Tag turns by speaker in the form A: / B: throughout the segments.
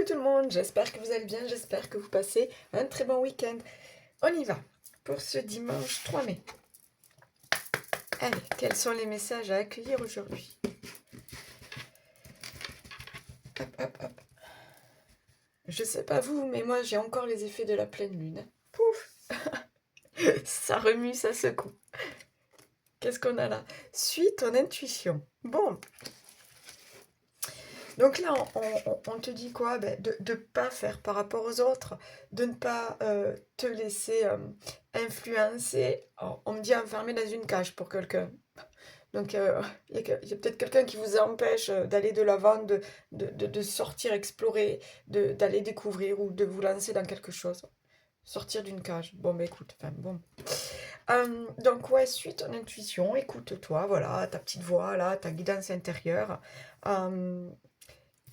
A: Coucou tout le monde, j'espère que vous allez bien, j'espère que vous passez un très bon week-end. On y va pour ce dimanche 3 mai. Allez, quels sont les messages à accueillir aujourd'hui? Hop, hop, hop. Je sais pas vous, mais moi j'ai encore les effets de la pleine lune. Pouf. Ça remue, ça secoue. Qu'est-ce qu'on a là? Suis ton intuition. Bon. Donc là, on te dit quoi? Ben, de ne pas faire par rapport aux autres, de ne pas te laisser influencer. Oh, on me dit enfermé dans une cage pour quelqu'un. Donc il y a peut-être quelqu'un qui vous empêche d'aller de l'avant, de sortir, explorer, d'aller découvrir ou de vous lancer dans quelque chose. Sortir d'une cage. Bon, ben écoute, enfin bon. Donc ouais, suis ton intuition, écoute-toi, voilà, ta petite voix là, ta guidance intérieure.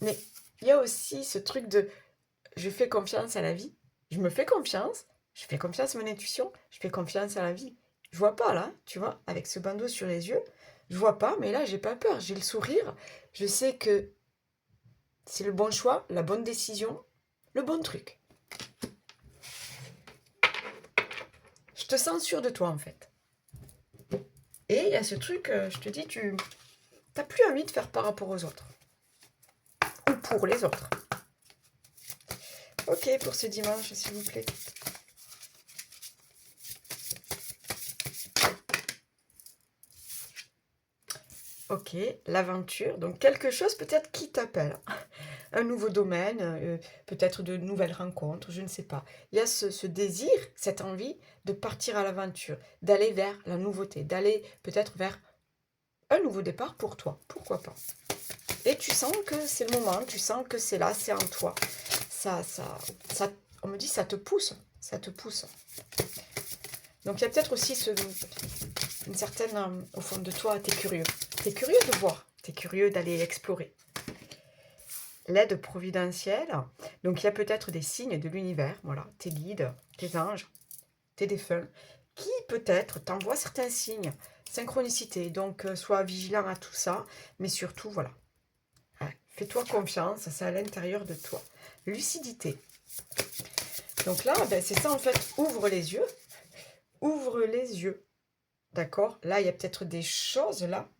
A: Mais il y a aussi ce truc de je fais confiance à la vie, je me fais confiance, je fais confiance à mon intuition, je fais confiance à la vie. Je vois pas là, tu vois, avec ce bandeau sur les yeux, je vois pas, mais là j'ai pas peur, j'ai le sourire, je sais que c'est le bon choix, la bonne décision, le bon truc. Je te sens sûr de toi en fait. Et il y a ce truc, je te dis, tu n'as plus envie de faire par rapport aux autres. Ou pour les autres. Ok, pour ce dimanche, s'il vous plaît. Ok, l'aventure. Donc quelque chose peut-être qui t'appelle. Un nouveau domaine, peut-être de nouvelles rencontres, je ne sais pas. Il y a ce désir, cette envie de partir à l'aventure, d'aller vers la nouveauté, d'aller peut-être vers un nouveau départ pour toi. Pourquoi pas? Et tu sens que c'est le moment, tu sens que c'est là, c'est en toi. On me dit ça te pousse, ça te pousse. Donc il y a peut-être aussi une certaine, au fond de toi, tu es curieux. Tu es curieux de voir, tu es curieux d'aller explorer. L'aide providentielle, donc il y a peut-être des signes de l'univers, voilà, tes guides, tes anges, tes défunts, qui peut-être t'envoient certains signes, synchronicité, donc sois vigilant à tout ça, mais surtout, voilà, fais-toi confiance, c'est à l'intérieur de toi. Lucidité. Donc là, ben, c'est ça en fait, ouvre les yeux, d'accord? Là, il y a peut-être des choses là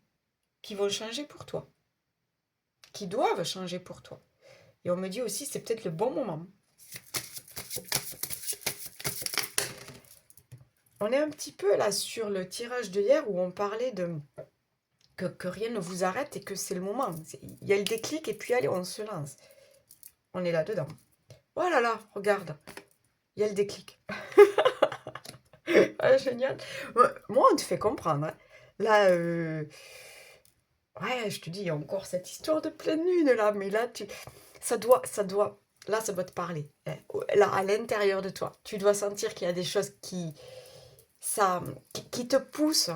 A: qui vont changer pour toi, qui doivent changer pour toi. Et on me dit aussi, c'est peut-être le bon moment. On est un petit peu là sur le tirage de hier où on parlait de que rien ne vous arrête et que c'est le moment. Il y a le déclic et puis allez, on se lance. On est là-dedans. Oh là là, regarde. Il y a le déclic. Ah, génial. Moi, on te fait comprendre. Hein. Là, ouais, je te dis, il y a encore cette histoire de pleine lune là, mais là, ça doit, là, ça doit te parler. Là, à l'intérieur de toi, tu dois sentir qu'il y a des choses qui te poussent,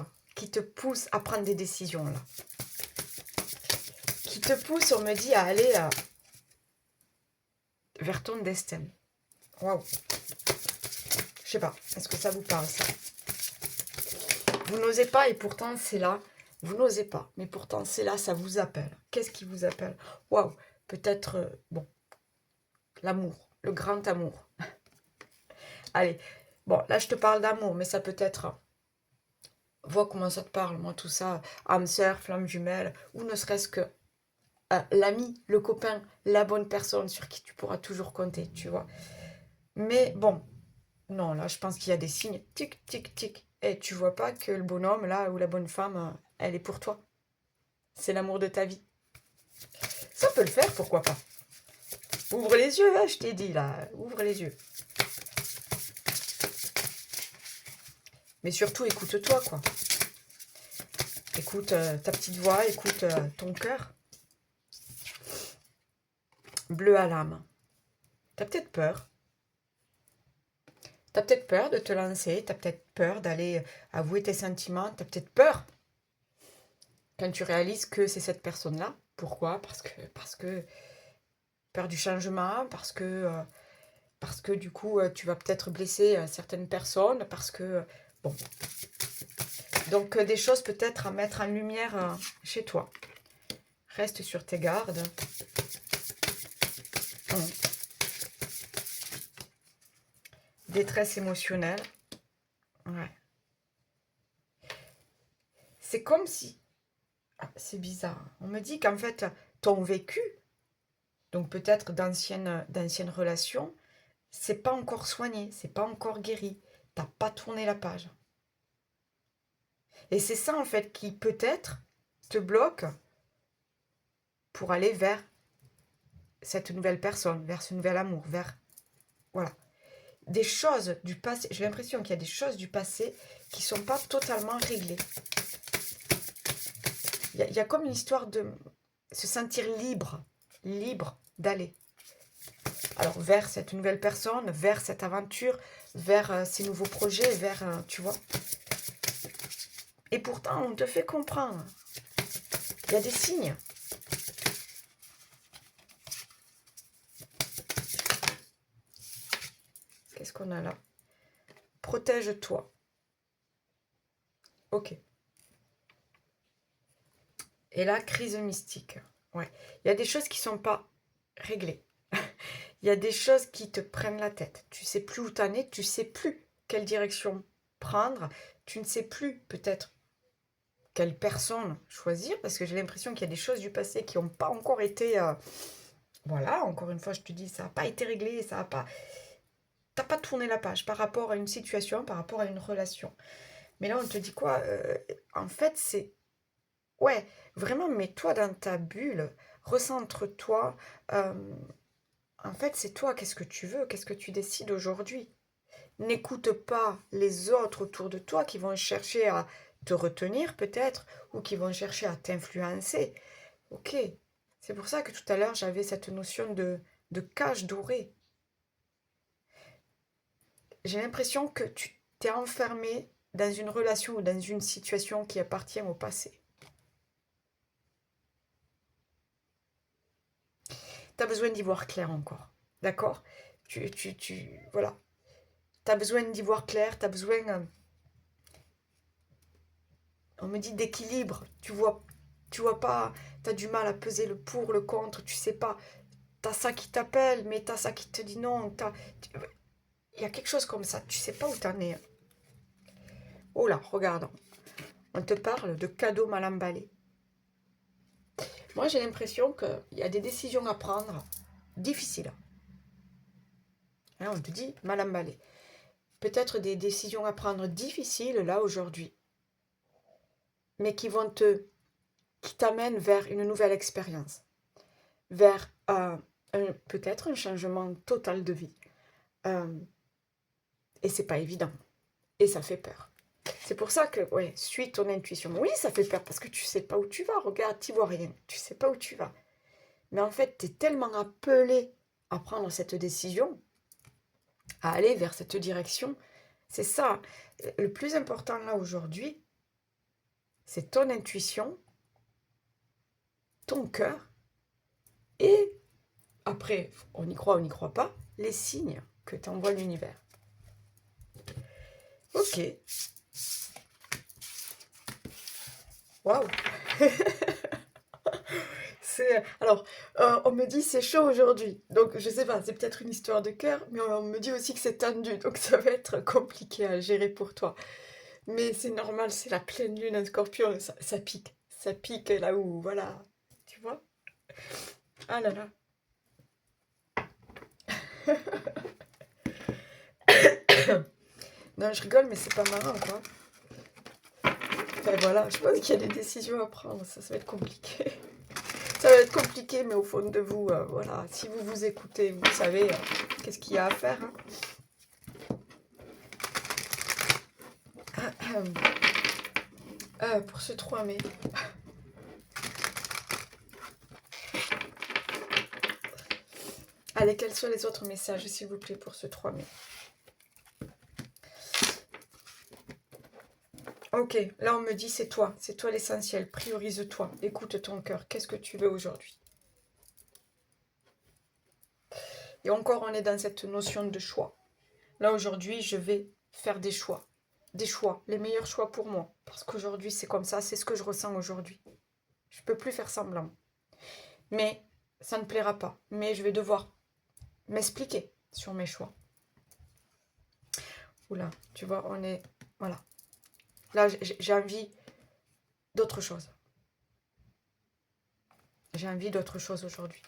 A: à prendre des décisions là. Qui te poussent, on me dit, à aller vers ton destin. Waouh. Je sais pas, est-ce que ça vous parle ça? Vous n'osez pas et pourtant c'est là. Vous n'osez pas, mais pourtant c'est là, ça vous appelle. Qu'est-ce qui vous appelle? Waouh, peut-être, bon, l'amour, le grand amour. Allez, bon, là je te parle d'amour, mais ça peut être, vois comment ça te parle, moi tout ça, âme sœur, flamme jumelle, ou ne serait-ce que l'ami, le copain, la bonne personne sur qui tu pourras toujours compter, tu vois. Mais bon, non, là je pense qu'il y a des signes, tic, tic, tic. Et tu vois pas que le bonhomme, là, ou la bonne femme, elle est pour toi. C'est l'amour de ta vie. Ça peut le faire, pourquoi pas. Ouvre les yeux, hein, je t'ai dit, là. Ouvre les yeux. Mais surtout, écoute-toi, quoi. Écoute ta petite voix, écoute ton cœur. Bleu à l'âme. T'as peut-être peur. T'as peut-être peur de te lancer. T'as peut-être peur d'aller avouer tes sentiments. T'as peut-être peur quand tu réalises que c'est cette personne-là. Pourquoi? Parce que peur du changement, parce que du coup, tu vas peut-être blesser certaines personnes, parce que, bon. Donc, des choses peut-être à mettre en lumière chez toi. Reste sur tes gardes. Détresse émotionnelle. Ouais. C'est comme si... Ah, c'est bizarre. On me dit qu'en fait, ton vécu, donc peut-être d'anciennes relations, c'est pas encore soigné, c'est pas encore guéri. T'as pas tourné la page. Et c'est ça, en fait, qui peut-être te bloque pour aller vers cette nouvelle personne, vers ce nouvel amour, vers... Voilà. Des choses du passé. J'ai l'impression qu'il y a des choses du passé qui sont pas totalement réglées. Il y a comme une histoire de se sentir libre, libre d'aller. Alors, vers cette nouvelle personne, vers cette aventure, vers ces nouveaux projets, vers, tu vois. Et pourtant, on te fait comprendre. Il y a des signes. Qu'est-ce qu'on a là? Protège-toi. Ok. Et là, crise mystique. Ouais. Il y a des choses qui ne sont pas réglées. Il y a des choses qui te prennent la tête. Tu ne sais plus où t'en es, tu ne sais plus quelle direction prendre. Tu ne sais plus peut-être quelle personne choisir, parce que j'ai l'impression qu'il y a des choses du passé qui n'ont pas encore été... voilà, encore une fois, je te dis, ça n'a pas été réglé, ça n'a pas... T'as pas tourné la page par rapport à une situation, par rapport à une relation. Mais là, on te dit quoi? En fait, c'est... Ouais, vraiment, mets-toi dans ta bulle, recentre-toi. En fait, c'est toi, qu'est-ce que tu veux? Qu'est-ce que tu décides aujourd'hui? N'écoute pas les autres autour de toi qui vont chercher à te retenir peut-être, ou qui vont chercher à t'influencer. Ok, c'est pour ça que tout à l'heure, j'avais cette notion de cage dorée. J'ai l'impression que tu t'es enfermé dans une relation ou dans une situation qui appartient au passé. Tu as besoin d'y voir clair encore. D'accord? Voilà. Tu as besoin d'y voir clair, tu as besoin, on me dit d'équilibre. Tu vois pas, tu as du mal à peser le pour, le contre, tu sais pas. Tu as ça qui t'appelle, mais tu as ça qui te dit non. Il y a quelque chose comme ça, tu sais pas où t'en es. Oh là, regarde, on te parle de cadeaux mal emballés. Moi, j'ai l'impression qu'il y a des décisions à prendre difficiles. Hein, on te dit mal emballé. Peut-être des décisions à prendre difficiles, là, aujourd'hui, mais qui t'amènent vers une nouvelle expérience, vers peut-être un changement total de vie. Et c'est pas évident. Et ça fait peur. C'est pour ça que, ouais, suis ton intuition. Oui, ça fait peur parce que tu sais pas où tu vas. Regarde, tu vois rien. Tu sais pas où tu vas. Mais en fait, tu es tellement appelé à prendre cette décision, à aller vers cette direction. C'est ça. Le plus important là aujourd'hui, c'est ton intuition, ton cœur, et après, on y croit ou on n'y croit pas, les signes que t'envoie l'univers. Ok. Waouh. Alors, on me dit c'est chaud aujourd'hui, donc je sais pas, c'est peut-être une histoire de cœur, mais on me dit aussi que c'est tendu, donc ça va être compliqué à gérer pour toi. Mais c'est normal, c'est la pleine lune en Scorpion, ça pique là où, voilà, tu vois. Ah là là. Non, je rigole, mais c'est pas marrant, quoi. Enfin voilà, je pense qu'il y a des décisions à prendre, ça va être compliqué. Ça va être compliqué, mais au fond de vous, voilà, si vous vous écoutez, vous savez qu'est-ce qu'il y a à faire. Pour ce 3 mai. Allez, quels sont les autres messages, s'il vous plaît, pour ce 3 mai? Ok, là on me dit c'est toi l'essentiel, priorise-toi, écoute ton cœur, qu'est-ce que tu veux aujourd'hui? Et encore on est dans cette notion de choix. Là aujourd'hui je vais faire des choix, les meilleurs choix pour moi, parce qu'aujourd'hui c'est comme ça, c'est ce que je ressens aujourd'hui. Je ne peux plus faire semblant. Mais ça ne plaira pas, mais je vais devoir m'expliquer sur mes choix. Oula, tu vois, on est... Voilà. Là, j'ai envie d'autre chose. J'ai envie d'autre chose aujourd'hui.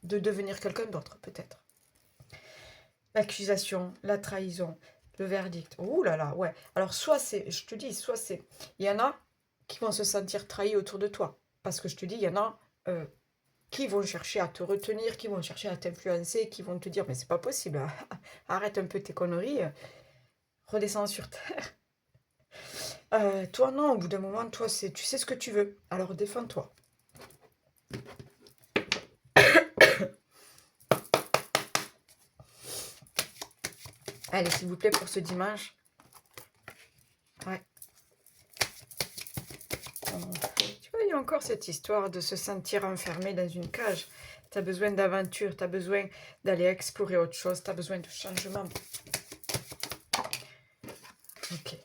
A: De devenir quelqu'un d'autre, peut-être. L'accusation, la trahison, le verdict. Ouh là là, ouais. Alors, soit c'est... Je te dis, soit c'est... Il y en a qui vont se sentir trahis autour de toi. Parce que je te dis, il y en a qui vont chercher à te retenir, qui vont chercher à t'influencer, qui vont te dire, mais c'est pas possible, arrête un peu tes conneries, redescends sur terre. Toi, non, au bout d'un moment, toi, tu sais ce que tu veux, alors défends-toi. Allez, s'il vous plaît, pour ce dimanche. Ouais. Tu vois, il y a encore cette histoire de se sentir enfermé dans une cage. Tu as besoin d'aventure, tu as besoin d'aller explorer autre chose, tu as besoin de changement. Ok.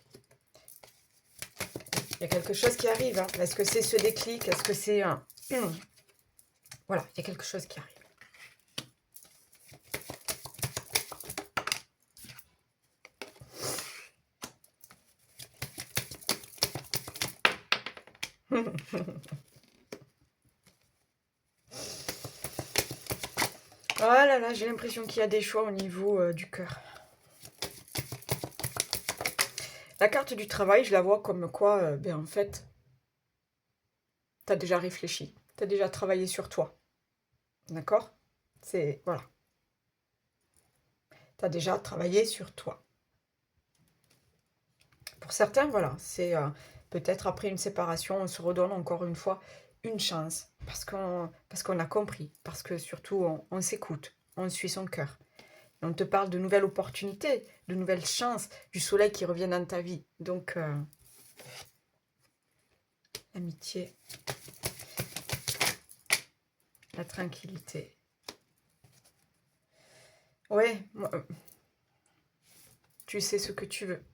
A: Il y a quelque chose qui arrive. Hein. Est-ce que c'est ce déclic? Est-ce que c'est un... Voilà, il y a quelque chose qui arrive. Oh là là, j'ai l'impression qu'il y a des choix au niveau du cœur. La carte du travail, je la vois comme quoi, ben en fait, tu as déjà réfléchi, tu as déjà travaillé sur toi. D'accord? C'est, voilà. Tu as déjà travaillé sur toi. Pour certains, voilà, c'est peut-être après une séparation, on se redonne encore une fois une chance. Parce qu'on a compris. Parce que surtout, on s'écoute. On suit son cœur. Et on te parle de nouvelles opportunités, de nouvelles chances, du soleil qui revient dans ta vie. Donc, l'amitié, la tranquillité. Ouais, tu sais ce que tu veux.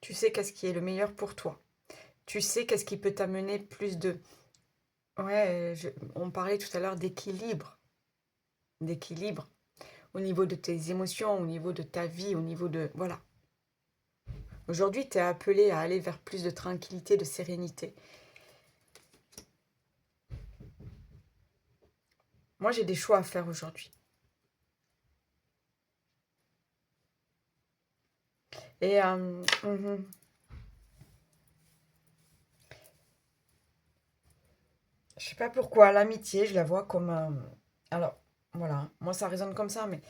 A: Tu sais qu'est-ce qui est le meilleur pour toi. Tu sais qu'est-ce qui peut t'amener plus de... Ouais, on parlait tout à l'heure d'équilibre. D'équilibre. Au niveau de tes émotions, au niveau de ta vie, au niveau de... Voilà. Aujourd'hui, tu es appelé à aller vers plus de tranquillité, de sérénité. Moi, j'ai des choix à faire aujourd'hui. Et je sais pas pourquoi, l'amitié, je la vois comme... alors, voilà, moi ça résonne comme ça, mais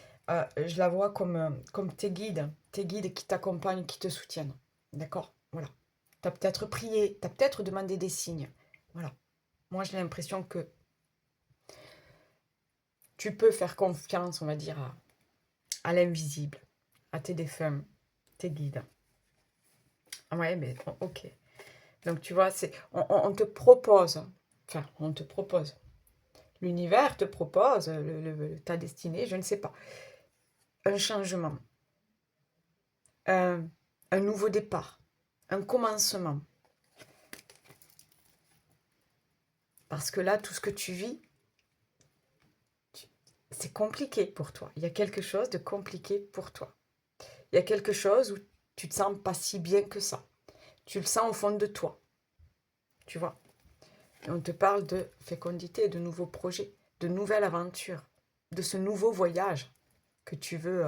A: je la vois comme tes guides qui t'accompagnent, qui te soutiennent. D'accord? Voilà. Tu as peut-être prié, tu as peut-être demandé des signes. Voilà. Moi, j'ai l'impression que tu peux faire confiance, on va dire, à l'invisible, à tes défunts, tes guides. Ouais, mais bon, ok. Donc, tu vois, on te propose, enfin, on te propose. L'univers te propose, ta destinée, je ne sais pas, un changement, un, un nouveau départ, un commencement. Parce que là, tout ce que tu vis, c'est compliqué pour toi. Il y a quelque chose de compliqué pour toi. Il y a quelque chose où tu te sens pas si bien que ça. Tu le sens au fond de toi. Tu vois. Et on te parle de fécondité, de nouveaux projets, de nouvelles aventures, de ce nouveau voyage que tu veux,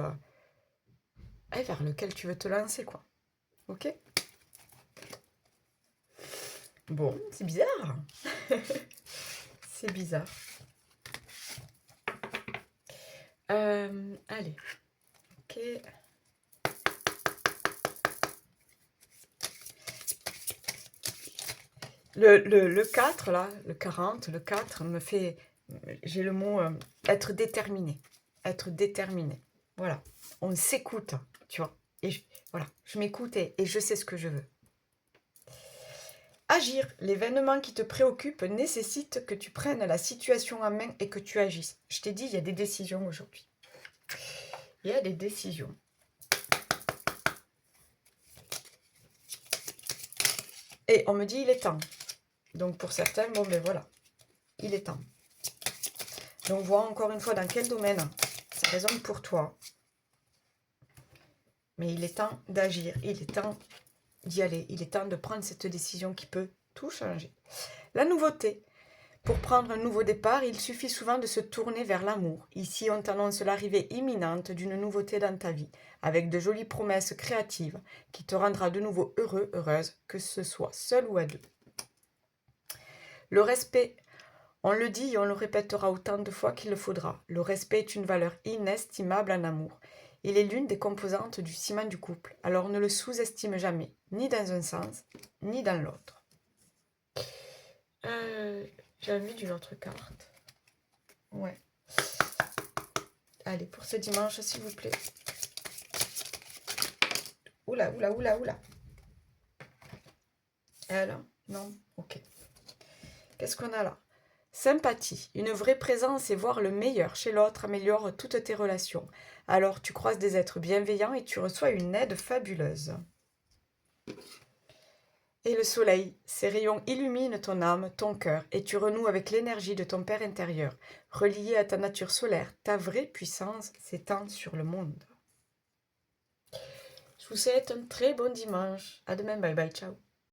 A: et vers lequel tu veux te lancer, quoi. Ok? Bon, c'est bizarre. C'est bizarre. Allez. Ok. Le 4, là, le 40, le 4, me fait... J'ai le mot être déterminé. Être déterminé. Voilà. On s'écoute, tu vois. Et voilà, je m'écoute et je sais ce que je veux. Agir. L'événement qui te préoccupe nécessite que tu prennes la situation en main et que tu agisses. Je t'ai dit, il y a des décisions aujourd'hui. Il y a des décisions. Et on me dit, il est temps. Donc pour certains, bon ben voilà, il est temps. Donc vois encore une fois dans quel domaine ça résonne pour toi. Mais il est temps d'agir, il est temps d'y aller, il est temps de prendre cette décision qui peut tout changer. La nouveauté. Pour prendre un nouveau départ, il suffit souvent de se tourner vers l'amour. Ici, on t'annonce l'arrivée imminente d'une nouveauté dans ta vie, avec de jolies promesses créatives qui te rendra de nouveau heureux, heureuse, que ce soit seul ou à deux. Le respect, on le dit et on le répétera autant de fois qu'il le faudra. Le respect est une valeur inestimable en amour. Il est l'une des composantes du ciment du couple, alors ne le sous-estime jamais, ni dans un sens, ni dans l'autre. J'ai envie d'une autre carte. Ouais. Allez, pour ce dimanche, s'il vous plaît. Oula, oula, oula, oula. Alors, non, ok. Qu'est-ce qu'on a là? Sympathie. Une vraie présence et voir le meilleur chez l'autre améliore toutes tes relations. Alors, tu croises des êtres bienveillants et tu reçois une aide fabuleuse. Et le soleil, ses rayons illuminent ton âme, ton cœur, et tu renoues avec l'énergie de ton Père intérieur. Relié à ta nature solaire, ta vraie puissance s'étend sur le monde. Je vous souhaite un très bon dimanche. À demain, bye bye, ciao.